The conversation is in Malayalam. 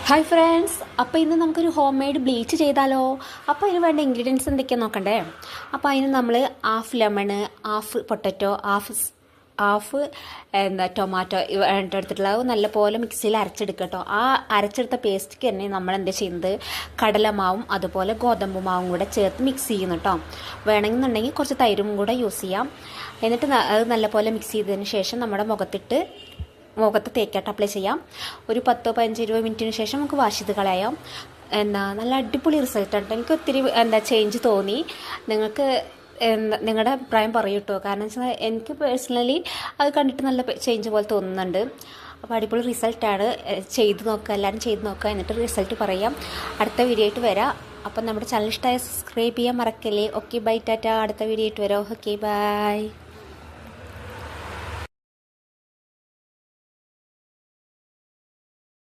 ഹായ് ഫ്രണ്ട്സ്, അപ്പോൾ ഇന്ന് നമുക്കൊരു ഹോം മെയ്ഡ് ബ്ലീച്ച് ചെയ്താലോ. അപ്പോൾ അതിന് വേണ്ട ഇൻഗ്രീഡിയൻസ് എന്തൊക്കെയാണ് നോക്കണ്ടേ. അപ്പോൾ അതിന് നമ്മൾ half lemon, half potato, half tomato എടുത്തിട്ടുള്ളത് നല്ലപോലെ മിക്സിയിൽ അരച്ചെടുക്കുക കേട്ടോ. ആ അരച്ചെടുത്ത പേസ്റ്റിക്ക് തന്നെ നമ്മൾ എന്താ ചെയ്യുന്നത്, കടലമാവും അതുപോലെ ഗോതമ്പ് മാവും കൂടെ ചേർത്ത് മിക്സ് ചെയ്യുന്നു കേട്ടോ. വേണമെന്നുണ്ടെങ്കിൽ കുറച്ച് തൈരും കൂടെ യൂസ് ചെയ്യാം. എന്നിട്ട് അത് നല്ലപോലെ മിക്സ് ചെയ്തതിന് ശേഷം നമ്മുടെ മുഖത്ത് തേക്കായിട്ട് അപ്ലൈ ചെയ്യാം. ഒരു 10-15-20 മിനിറ്റിന് ശേഷം നമുക്ക് വാഷ് ചെയ്ത് കളയാം. നല്ല അടിപൊളി റിസൾട്ടാണ്. എനിക്ക് ഒത്തിരി ചേഞ്ച് തോന്നി. നിങ്ങളുടെ അഭിപ്രായം പറയൂ കേട്ടോ. കാരണം വെച്ചാൽ എനിക്ക് പേഴ്സണലി അത് കണ്ടിട്ട് നല്ല ചേഞ്ച് പോലെ തോന്നുന്നുണ്ട്. അപ്പോൾ അടിപൊളി റിസൾട്ടാണ്. എല്ലാവരും ചെയ്ത് നോക്കുക, എന്നിട്ട് റിസൾട്ട് പറയാം. അടുത്ത വീഡിയോ ആയിട്ട് വരാം. അപ്പം നമ്മുടെ ചാനൽ ഇഷ്ടമായ സബ്സ്ക്രൈബ് ചെയ്യാൻ മറക്കല്ലേ. Okay, bye, tata. അടുത്ത വീഡിയോ ആയിട്ട് വരാം. Okay, by.